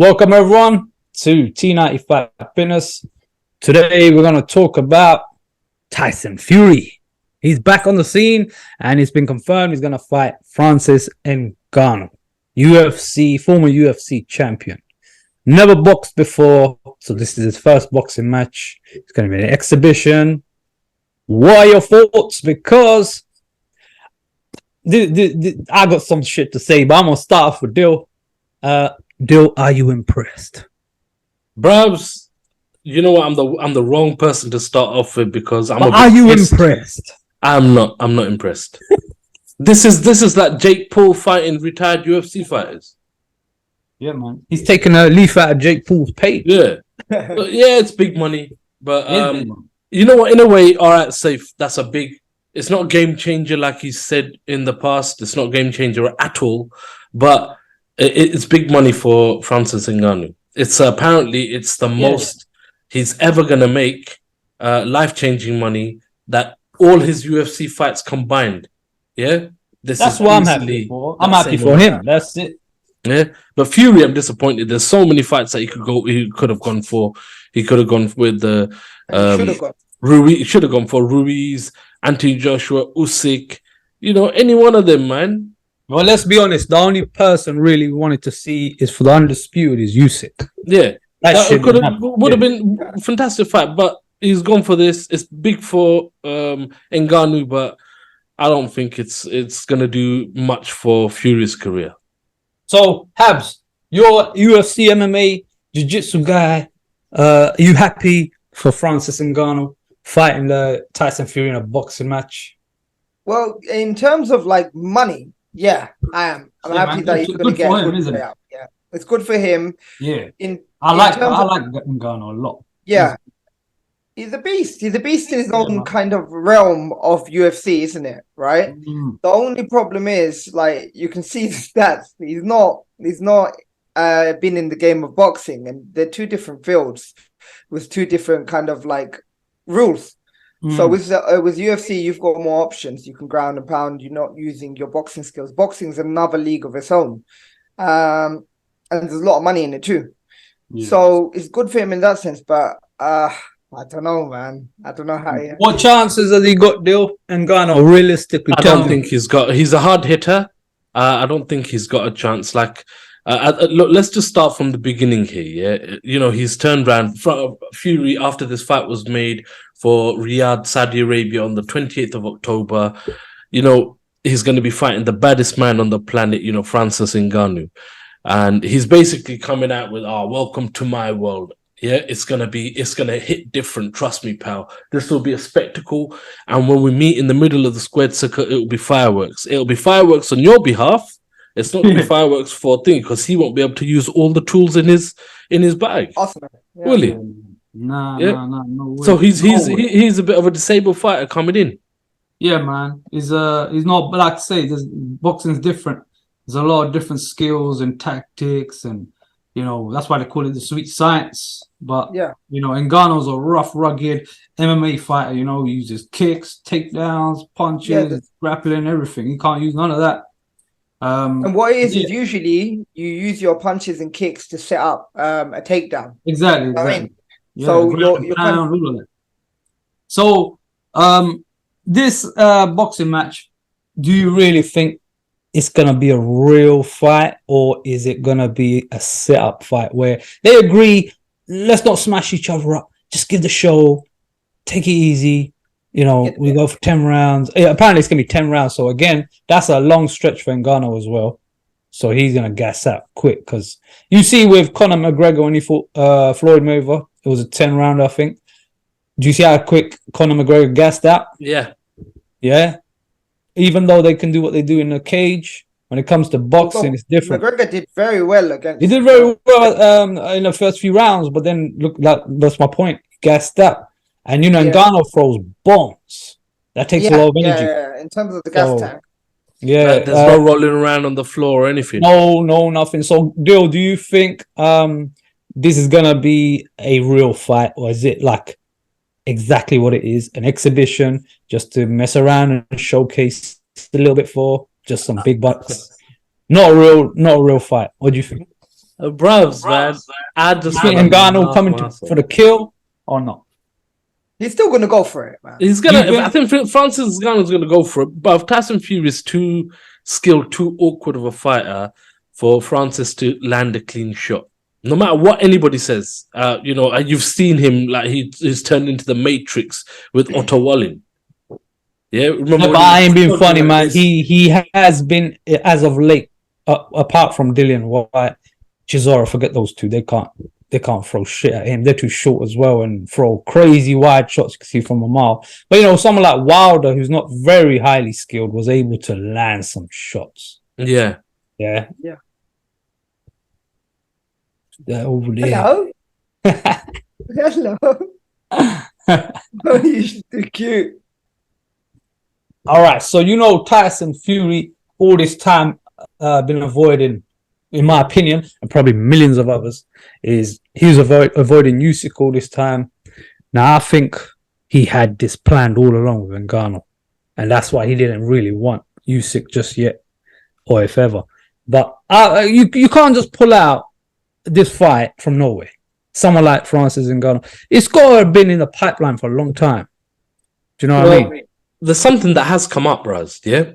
Welcome everyone to T95 Fitness. Today we're going to talk about Tyson Fury. He's back on the scene and it's been confirmed he's going to fight Francis Ngannou, former UFC champion. Never boxed before, so this is his first boxing match. It's going to be an exhibition. What are your thoughts? Because I got some shit to say, but I'm going to start off with Dill. Dill, are you impressed? Brubs, you know what? I'm the wrong person to start off with because are you impressed? I'm not impressed. This is like Jake Paul fighting retired UFC fighters. Yeah, man. He's taking a leaf out of Jake Paul's page. Yeah. Yeah, it's big money. But you know what? In a way, all right, safe. That's a big. It's not game changer like he said in the past. It's not game changer at all. But it's big money for Francis Ngannou. It's apparently it's the most he's ever gonna make, life-changing money that all his UFC fights combined. Yeah, that's what I'm happy for. I'm happy for him. That's it. Yeah, but Fury, I'm disappointed. There's so many fights that he could have gone for. He could have gone with the Ruiz. Should have gone for Ruiz, Anthony Joshua, Usyk. You know, any one of them, man. Well, let's be honest. The only person really wanted to see is for the undisputed is Usyk. Yeah, that would have been a fantastic fight, but he's gone for this. It's big for Ngannou, but I don't think it's gonna do much for Fury's career. So, Habs, you're UFC MMA Jiu-Jitsu guy. Are you happy for Francis Ngannou fighting the Tyson Fury in a boxing match? Well, in terms of like money, yeah, I am. I'm happy that he's going to get a good payout. Yeah, it's good for him. Yeah, I like Ngannou a lot. Yeah, he's a beast. He's a beast in his own kind of realm of UFC, isn't it? Right. The only problem is, like, you can see the stats. He's not been in the game of boxing, and they're two different fields with two different kind of like rules. So with UFC, you've got more options. You can ground and pound. You're not using your boxing skills. Boxing's another league of its own, and there's a lot of money in it too. Yeah. So it's good for him in that sense. But I don't know, man. I don't know how. What chances has he got, Dill? Ngannou, realistically, I don't think he's got. He's a hard hitter. I don't think he's got a chance. Like, look, let's just start from the beginning here. Yeah, you know, he's turned around. Fury, after this fight was made for Riyadh, Saudi Arabia on the 28th of October, you know, he's going to be fighting the baddest man on the planet, you know, Francis Ngannou. And he's basically coming out with, welcome to my world. Yeah, it's going to hit different. Trust me, pal. This will be a spectacle. And when we meet in the middle of the squared circle, it will be fireworks. It'll be fireworks on your behalf. It's not going to be fireworks for a thing because he won't be able to use all the tools in his bag. Awesome. Yeah. Will he? No way. So he's a bit of a disabled fighter coming in. Yeah, man. He's not, like I say, boxing's different. There's a lot of different skills and tactics, and you know that's why they call it the sweet science. But yeah, you know, Ngannou's a rough, rugged MMA fighter. You know, he uses kicks, takedowns, punches, grappling, everything. He can't use none of that. And what it is usually you use your punches and kicks to set up a takedown. Exactly. I mean, yeah, so you're kind of... So this boxing match, do you really think it's gonna be a real fight, or is it gonna be a setup fight where they agree, let's not smash each other up, just give the show, take it easy? You know, we go for 10 rounds. Apparently, it's going to be 10 rounds. So, again, that's a long stretch for Ngannou as well. So, he's going to gas out quick. Because you see with Conor McGregor when he fought Floyd Mayweather, it was a 10-round, I think. Do you see how quick Conor McGregor gassed out? Yeah. Yeah? Even though they can do what they do in the cage, when it comes to boxing, it's different. McGregor did very well against... He did very well in the first few rounds. But then, look, that's my point. He gassed out. And, you know, Ngannou throws bombs. That takes a lot of energy. Yeah, in terms of the gas tank. Yeah. There's no rolling around on the floor or anything. No, nothing. So, Dill, do you think this is going to be a real fight? Or is it like exactly what it is? An exhibition just to mess around and showcase a little bit for just some big bucks? Not a real fight. What do you think? Bruvs, man. I You just think want to Ngannou laugh coming myself. for the kill or not? He's still gonna go for it, man. He's gonna. I think Francis Ngannou's gonna go for it. But if Tyson Fury is too skilled, too awkward of a fighter for Francis to land a clean shot, no matter what anybody says, and you've seen him like he's turned into the Matrix with Otto Walling. Yeah, remember? But I ain't being funny, like man. this? He has been as of late, apart from Dillian White, Chisora. Forget those two. They can't throw shit at him. They're too short as well and throw crazy wide shots you can see from a mile. But someone like Wilder, who's not very highly skilled, was able to land some shots. Yeah. Yeah. Yeah. They're over there. Hello. Hello. Oh, you're too cute. All right. So Tyson Fury all this time been avoiding, in my opinion, and probably millions of others, is he was avoiding Usyk all this time. Now, I think he had this planned all along with Ngannou, and that's why he didn't really want Usyk just yet, or if ever. But you can't just pull out this fight from nowhere. Someone like Francis Ngannou, it's got to have been in the pipeline for a long time. Do you know what I mean? There's something that has come up, Raz. Yeah.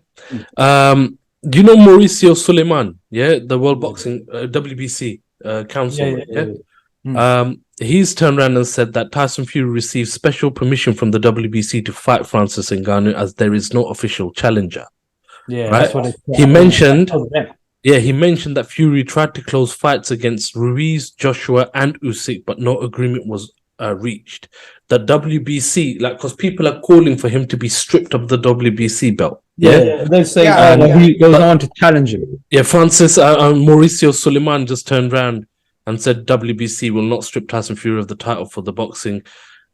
Do you know Mauricio Suleiman? Yeah, the World Boxing WBC Council. Yeah. He's turned around and said that Tyson Fury received special permission from the WBC to fight Francis Ngannou as there is no official challenger. Yeah, right. That's what he mentioned. Yeah, he mentioned that Fury tried to close fights against Ruiz, Joshua, and Usyk, but no agreement was reached. The WBC, because people are calling for him to be stripped of the WBC belt. Yeah, they say he goes on to challenge him. Yeah, Mauricio Suleiman just turned around and said WBC will not strip Tyson Fury of the title for the boxing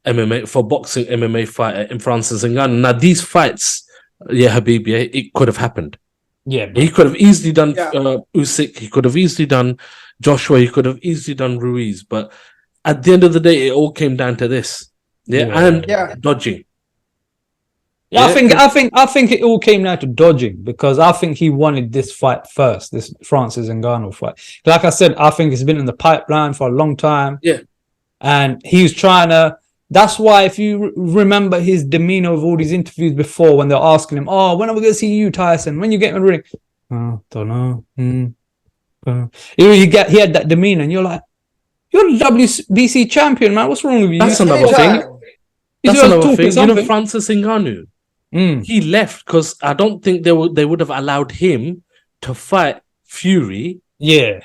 MMA fighter in Francis Ngannou. Now these fights, Habib, it could have happened. Yeah, he could have easily done Usyk. He could have easily done Joshua. He could have easily done Ruiz. But at the end of the day, it all came down to this. Dodging. Yeah, I think it all came down to dodging, because I think he wanted this fight first, this Francis Ngannou fight. Like I said, I think it's been in the pipeline for a long time. Yeah, and he was trying to. That's why, if you remember his demeanor of all these interviews before, when they're asking him, "Oh, when are we going to see you, Tyson? When you get in the ring?" Don't know. He had that demeanor, and you're like, "You're the WBC champion, man. What's wrong with you?" That's another thing. That's another thing. Francis Ngannou, he left because I don't think they would have allowed him to fight Fury. Yeah.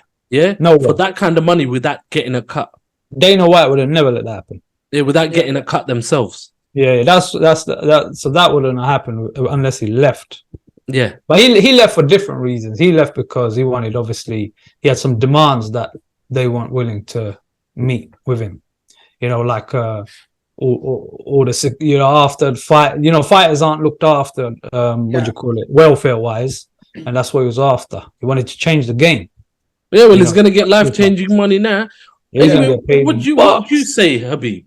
No, for that kind of money without getting a cut. Dana White would have never let that happen. Yeah, without getting a cut themselves. Yeah, so that wouldn't have happened unless he left. Yeah, but he left for different reasons. He left because he wanted, obviously, he had some demands that they weren't willing to meet with him. Like all the after the fight. Fighters aren't looked after. Welfare wise, and that's what he was after. He wanted to change the game. Yeah, well, he's gonna get life-changing money now. What would you say, Habib?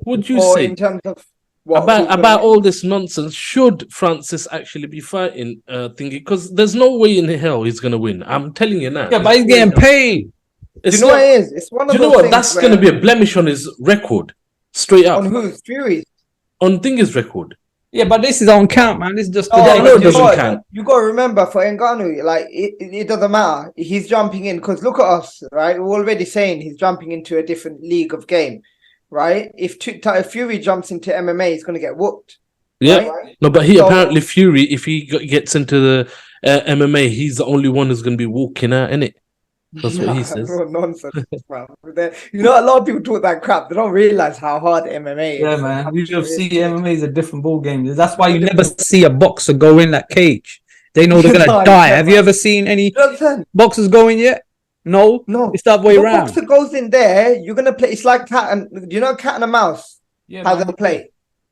Would you say in terms of about all this nonsense? Should Francis actually be fighting thingy? Because there's no way in hell he's gonna win. I'm telling you now. Yeah, but he's getting paid. What it is? It's one of those things. That's gonna be a blemish on his record, straight up. On whose? Fury? On Thingy's record. Yeah, but this is on count, man. This is just it doesn't count. You got to remember, for Ngannou, it doesn't matter. He's jumping in because look at us, right? We're already saying he's jumping into a different league of game, right? If Fury jumps into MMA, he's going to get whooped. Yeah, right? No, but apparently Fury, if he gets into the MMA, he's the only one who's going to be walking out, innit? That's what he says. Nonsense, bro. A lot of people talk that crap. They don't realize how hard MMA is. Yeah, man. UFC MMA is a different ball game. That's why you never see a boxer go in that cage. They know they're gonna die. Have you ever seen any boxers go in yet? No. It's that way around. Boxer goes in there, you're gonna play. It's like cat and a mouse. Yeah, how they play.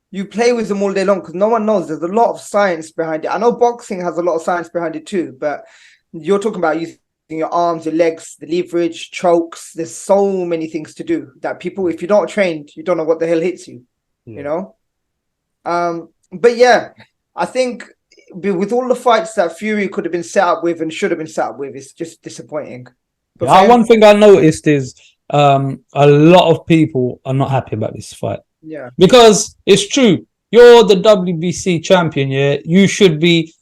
You play with them all day long because no one knows. There's a lot of science behind it. I know boxing has a lot of science behind it too, but you're talking about using your arms, your legs, the leverage, chokes. There's so many things to do that people, if you're not trained, you don't know what the hell hits you. But yeah, I think with all the fights that Fury could have been set up with and should have been set up with, it's just disappointing. But One thing I noticed is a lot of people are not happy about this fight. yeah, Because it's true, you're the WBC champion. Yeah, you should be.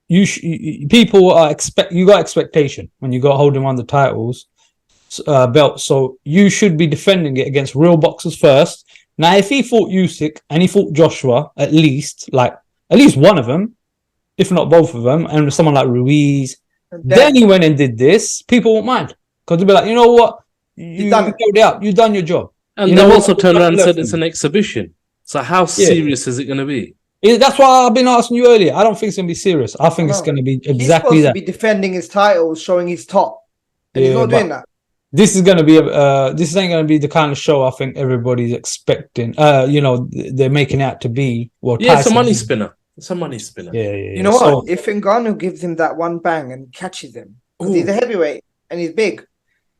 People are you got expectation when you got holding one of the titles belts, so you should be defending it against real boxers first. Now, if he fought Usyk and he fought Joshua, at least one of them, if not both of them, and someone like Ruiz, then he went and did this, people won't mind because they'll be like, you know what, you done your job. And they've also turned around and said it's an exhibition. So how serious is it going to be? That's why I've been asking you earlier. I don't think it's going to be serious. I think it's going to be exactly that. He's supposed to be defending his title, showing his top, and he's not doing that. This is going to be this ain't going to be the kind of show I think everybody's expecting. They're making out to be. Well, yeah, it's a money spinner. It's a money spinner. Yeah. You know what? If Ngannou gives him that one bang and catches him, because he's a heavyweight and he's big,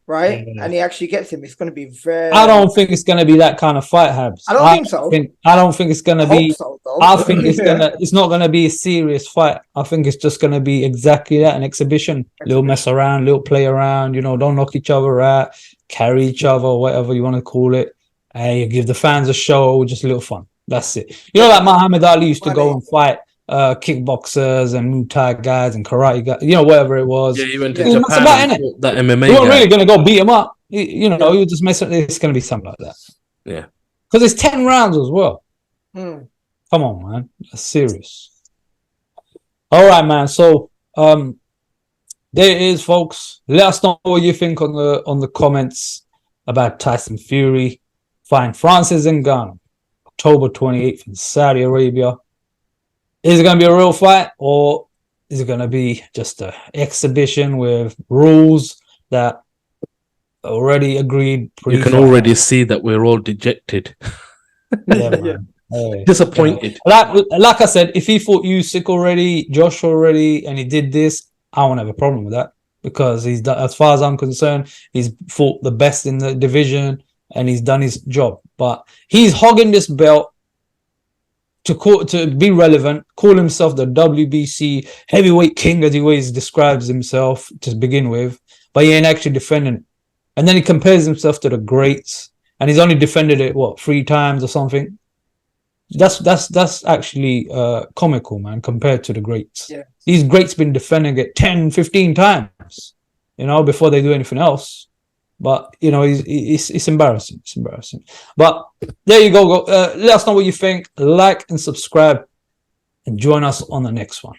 right? Yeah. And he actually gets him, it's going to be very. I don't think it's going to be that kind of fight, Habs. I don't think so. I don't think it's going to be. So, I think it's It's not going to be a serious fight. I think it's just going to be exactly that, an exhibition. Little mess around, little play around. Don't knock each other out, carry each other, whatever you want to call it. Hey, give the fans a show, just a little fun. That's it. Like Muhammad Ali used to go and fight kickboxers and Muay Thai guys and karate guys, whatever it was. Yeah, he went to Japan and fought that MMA You weren't really going to go beat him up. You just mess up. It's going to be something like that. Yeah. Because it's 10 rounds as well. Come on, man. That's serious. All right, man. So there it is, folks. Let us know what you think on the comments about Tyson Fury fighting Francis Ngannou. October 28th in Saudi Arabia. Is it going to be a real fight, or is it going to be just an exhibition with rules that are already agreed? You can already see that we're all dejected. Yeah, man. Hey, disappointed. Like I said, if he fought Usyk already, Joshua already, and he did this, I won't have a problem with that, because he's done, as far as I'm concerned, he's fought the best in the division and he's done his job. But he's hogging this belt to be relevant, call himself the WBC heavyweight king, as he always describes himself to begin with, but he ain't actually defending it. And then he compares himself to the greats, and he's only defended it 3 times or something. That's actually comical, man, compared to the greats. Yeah. These greats been defending it 10, 15 times, before they do anything else. But it's embarrassing. It's embarrassing. But there you go. Let us know what you think. Like and subscribe, and join us on the next one.